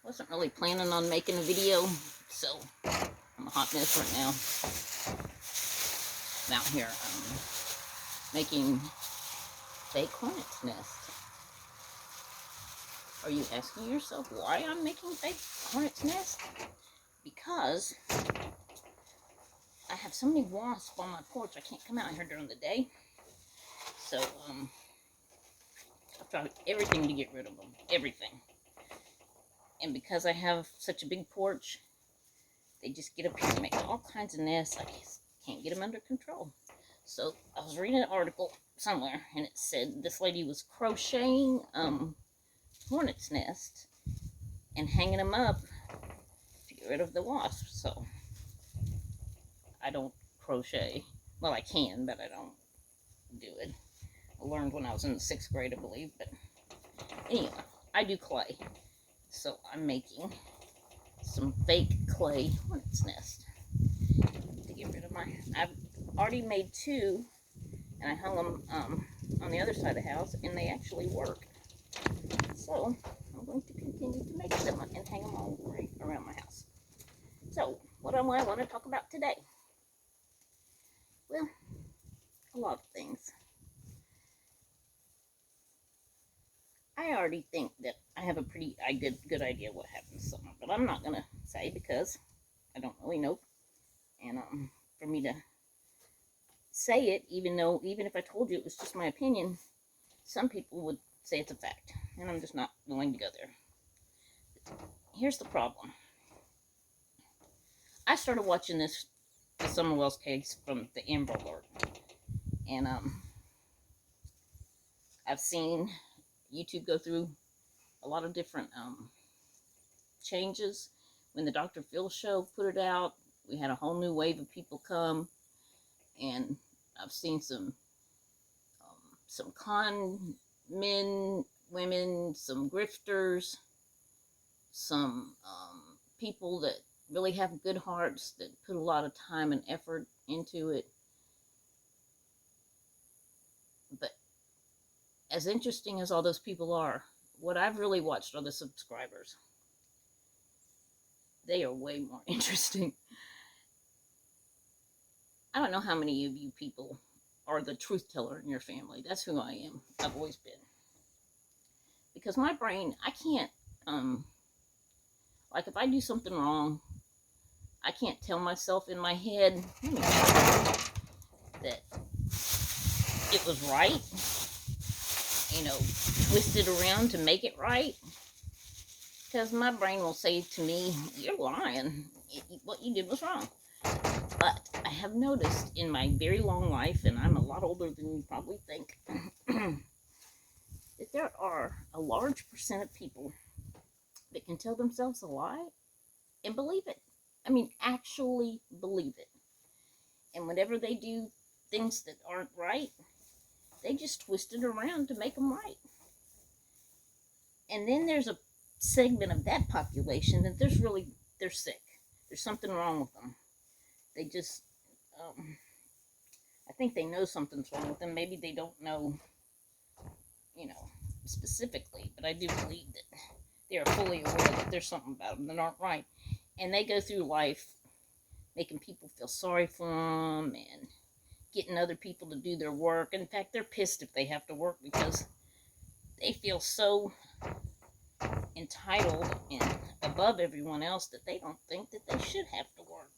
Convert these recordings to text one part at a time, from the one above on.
Wasn't really planning on making a video, so I'm a hot mess right now. I'm out here making fake hornet's nest. Are you asking yourself why I'm making fake hornet's nest? Because I have so many wasps on my porch, I can't come out here during the day. So, I've tried everything to get rid of them. Everything. And because I have such a big porch, they just get up here and make all kinds of nests. I just can't get them under control. So I was reading an article somewhere, and it said this lady was crocheting hornet's nests and hanging them up to get rid of the wasps. So I don't crochet. Well, I can, but I don't do it. I learned when I was in the 6th grade, I believe. But anyway, I do clay. So I'm making some fake clay hornet's nest to get rid of my... I've already made 2, and I hung them on the other side of the house, and they actually work. So I'm going to continue to make them and hang them all around my house. So what do I want to talk about today? Well, a lot of things. I already think that I have a pretty good idea what happens this summer, but I'm not going to say because I don't really know. And for me to say it, even if I told you it was just my opinion, some people would say it's a fact, and I'm just not willing to go there. Here's the problem. I started watching the Summer Wells case from the Amber Alert, and I've seen YouTube go through a lot of different changes. When the Dr. Phil show put it out, we had a whole new wave of people come, and I've seen some con men, women, some grifters, some people that really have good hearts that put a lot of time and effort into it. But as interesting as all those people are, what I've really watched are the subscribers. They are way more interesting. I don't know how many of you people are the truth teller in your family. That's who I am. I've always been. Because my brain, I can't, like if I do something wrong, I can't tell myself in my head that it was right, twist it around to make it right. Because my brain will say to me, you're lying. What you did was wrong. But I have noticed in my very long life, and I'm a lot older than you probably think, that there are a large percent of people that can tell themselves a lie and believe it. I mean, actually believe it. And whenever they do things that aren't right, they just twist it around to make them right. And then there's a segment of that population that they're sick. There's something wrong with them. They just, I think they know something's wrong with them. Maybe they don't know, specifically, but I do believe that they are fully aware that there's something about them that aren't right. And they go through life making people feel sorry for them and getting other people to do their work. In fact, they're pissed if they have to work because they feel so entitled and above everyone else that they don't think that they should have to work.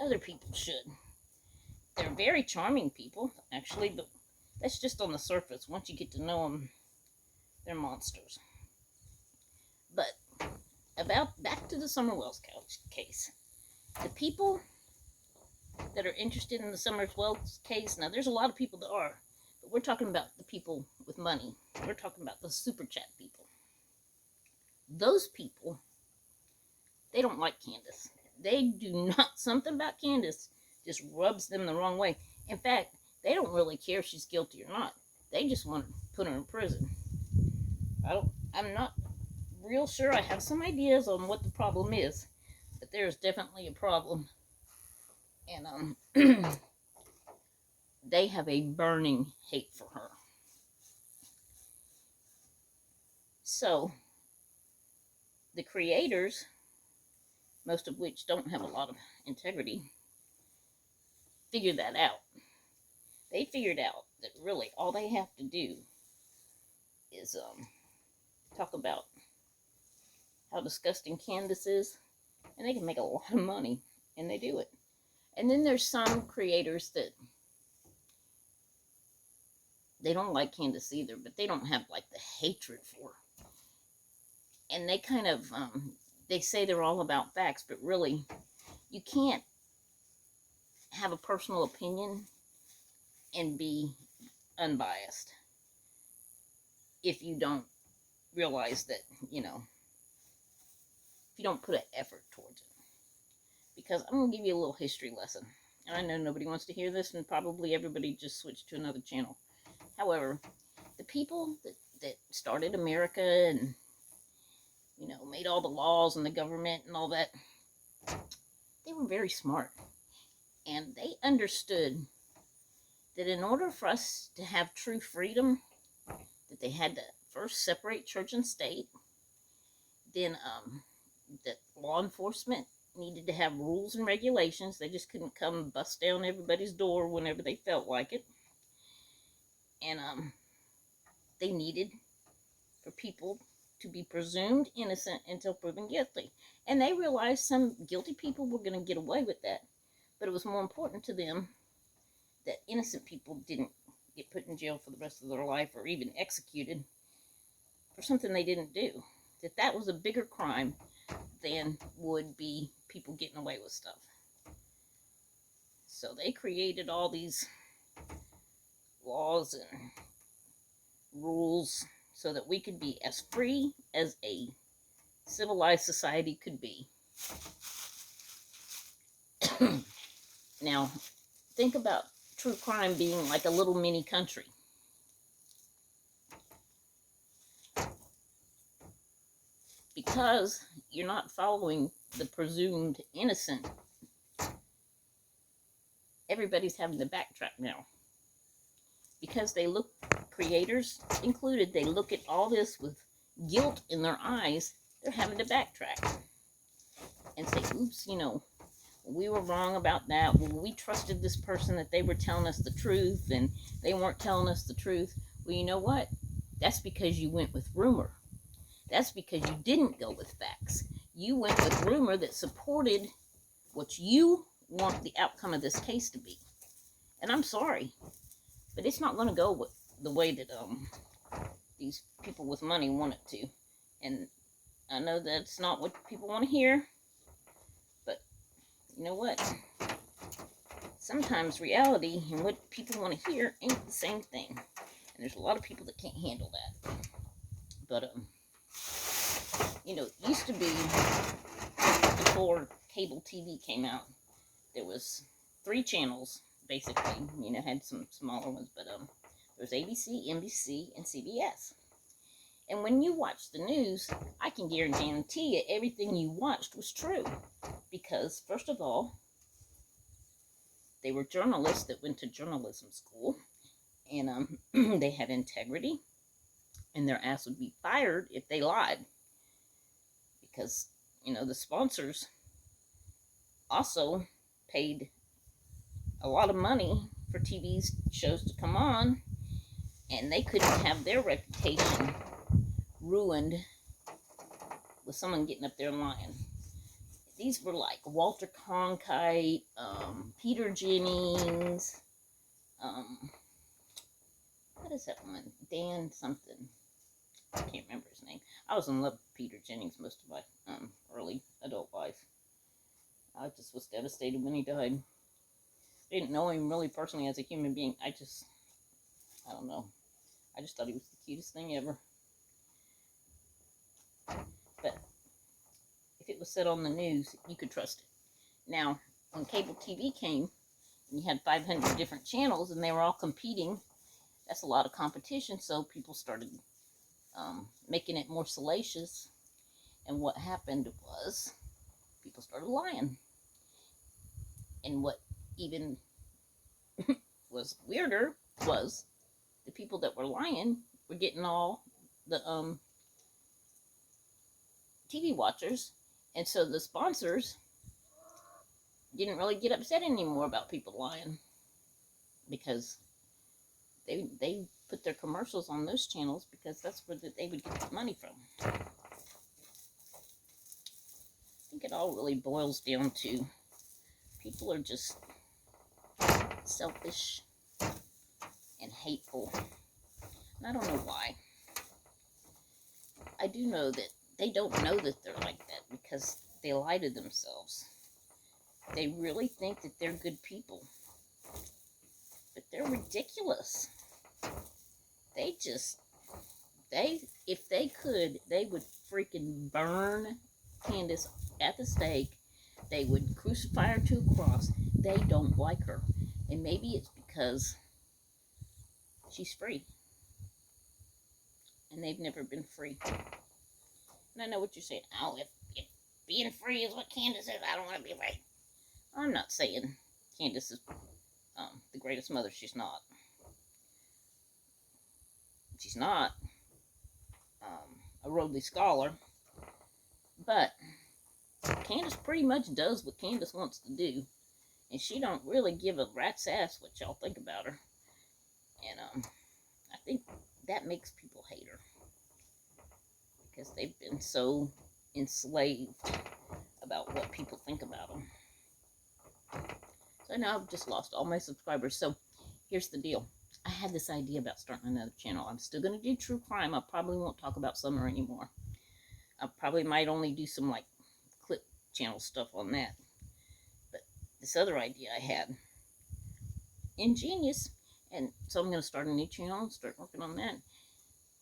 Other people should. They're very charming people, actually, but that's just on the surface. Once you get to know them, they're monsters. But back to the Summer Wells case. The people that are interested in the Summer Wells case, now there's a lot of people that are, but we're talking about the people with money. We're talking about the super chat people. Those people, they don't like Candace. They do not, something about Candace just rubs them the wrong way. In fact, they don't really care if she's guilty or not. They just want to put her in prison. I'm not real sure. I have some ideas on what the problem is, but there's definitely a problem. And they have a burning hate for her. So the creators, most of which don't have a lot of integrity, figured that out. They figured out that really all they have to do is talk about how disgusting Candace is, and they can make a lot of money, and they do it. And then there's some creators that they don't like Candace either, but they don't have like the hatred for her. And they kind of, they say they're all about facts, but really, you can't have a personal opinion and be unbiased if you don't realize that, you know, if you don't put an effort towards it. Because I'm going to give you a little history lesson. And I know nobody wants to hear this, and probably everybody just switched to another channel. However, the people that started America and, you know, made all the laws and the government and all that, they were very smart. And they understood that in order for us to have true freedom, that they had to first separate church and state. Then that law enforcement needed to have rules and regulations. They just couldn't come bust down everybody's door whenever they felt like it. And they needed for people to be presumed innocent until proven guilty. And they realized some guilty people were going to get away with that. But it was more important to them that innocent people didn't get put in jail for the rest of their life or even executed for something they didn't do. That was a bigger crime than would be people getting away with stuff. So they created all these laws and rules so that we could be as free as a civilized society could be. Now, think about true crime being like a little mini country. Because you're not following the presumed innocent, everybody's having to backtrack now. Because they look, creators included, they look at all this with guilt in their eyes, they're having to backtrack. And say, oops, you know, we were wrong about that. Well, we trusted this person that they were telling us the truth, and they weren't telling us the truth. Well, you know what? That's because you went with rumor. That's because you didn't go with facts. You went with rumor that supported what you want the outcome of this case to be. And I'm sorry, but it's not going to go with the way that these people with money want it to. And I know that's not what people want to hear, but you know what? Sometimes reality and what people want to hear ain't the same thing. And there's a lot of people that can't handle that. But you know, it used to be, before cable TV came out, there was 3 channels, basically. You know, had some smaller ones, but there was ABC, NBC, and CBS. And when you watched the news, I can guarantee you everything you watched was true. Because, first of all, they were journalists that went to journalism school, and they had integrity, and their ass would be fired if they lied. Because, you know, the sponsors also paid a lot of money for TV shows to come on, and they couldn't have their reputation ruined with someone getting up there and lying. These were like Walter Cronkite, Peter Jennings, what is that one? Dan something. I can't remember his name. I was in love with Peter Jennings most of my early adult life. I just was devastated when he died. I didn't know him really personally as a human being. I don't know. I just thought he was the cutest thing ever. But if it was said on the news, you could trust it. Now, when cable TV came, and you had 500 different channels, and they were all competing, that's a lot of competition, so people started making it more salacious. And what happened was, people started lying. And what even was weirder was the people that were lying were getting all the TV watchers, and so the sponsors didn't really get upset anymore about people lying, because they put their commercials on those channels because that's where they would get the money from. I think it all really boils down to people are just selfish and hateful. And I don't know why. I do know that they don't know that they're like that because they lie to themselves. They really think that they're good people. But they're ridiculous. If they could, they would freaking burn Candace at the stake. They would crucify her to a cross. They don't like her. And maybe it's because she's free. And they've never been free. And I know what you're saying. Oh, if being free is what Candace is, I don't want to be free. I'm not saying Candace is the greatest mother. She's not. She's not a Rhodes Scholar. But Candace pretty much does what Candace wants to do. And she don't really give a rat's ass what y'all think about her. And I think that makes people hate her. Because they've been so enslaved about what people think about them. So now I've just lost all my subscribers. So here's the deal. I had this idea about starting another channel. I'm still going to do true crime. I probably won't talk about summer anymore. I probably might only do some like clip channel stuff on that. But this other idea I had, ingenious. And so I'm going to start a new channel and start working on that.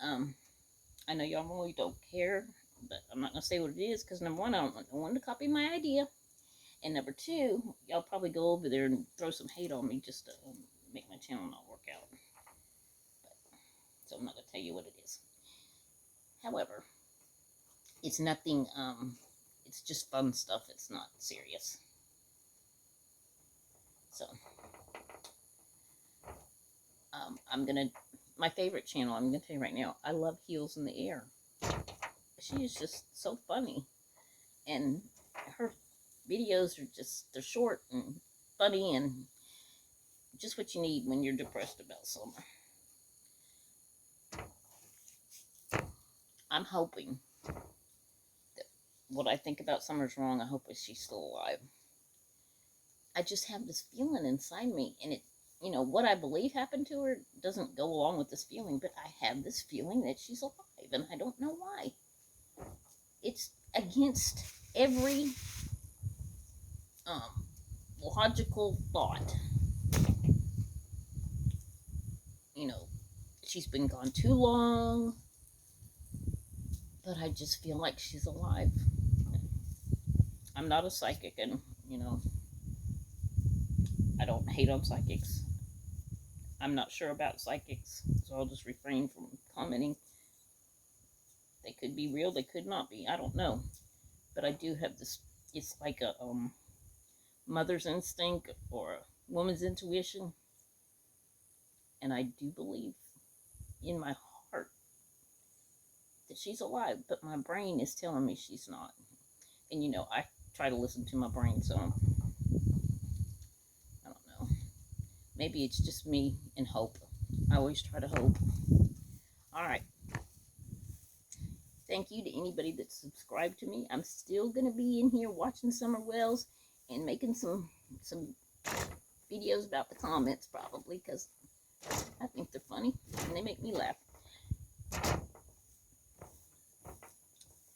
I know y'all really don't care, but I'm not going to say what it is because number one, I don't want no one to copy my idea. And number two, y'all probably go over there and throw some hate on me just to make my channel not work out. But, so I'm not going to tell you what it is. However, it's nothing, it's just fun stuff. It's not serious. So, my favorite channel, I'm going to tell you right now, I love Heels in the Air. She is just so funny. And her videos are just, they're short and funny and just what you need when you're depressed about summer. I'm hoping that what I think about Summer's wrong. I hope she's still alive. I just have this feeling inside me, and it, you know, what I believe happened to her doesn't go along with this feeling, but I have this feeling that she's alive, and I don't know why. It's against every logical thought. You know, she's been gone too long, but I just feel like she's alive. I'm not a psychic, and, you know, I don't hate on psychics. I'm not sure about psychics, so I'll just refrain from commenting. They could be real, they could not be. I don't know. But I do have this, it's like a mother's instinct or a woman's intuition. And I do believe in my heart that she's alive, but my brain is telling me she's not. And, you know, I try to listen to my brain, so I don't know. Maybe it's just me and hope. I always try to hope. All right. Thank you to anybody that subscribed to me. I'm still going to be in here watching Summer Wells and making some videos about the comments probably because I think they're funny and they make me laugh.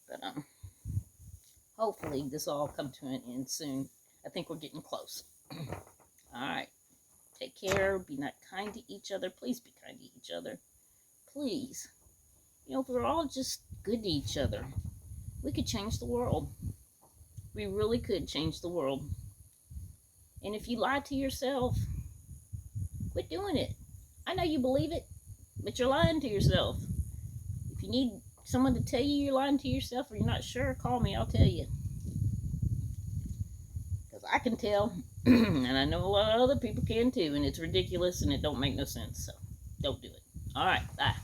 But hopefully this will all come to an end soon. I think we're getting close. Alright. Take care. Be not kind to each other. Please be kind to each other. Please. You know, if we're all just good to each other, we could change the world. We really could change the world. And if you lie to yourself, quit doing it. I know you believe it, but you're lying to yourself. If you need someone to tell you you're lying to yourself or you're not sure, call me. I'll tell you. Because I can tell, and I know a lot of other people can too, and it's ridiculous and it don't make no sense. So don't do it. All right, bye.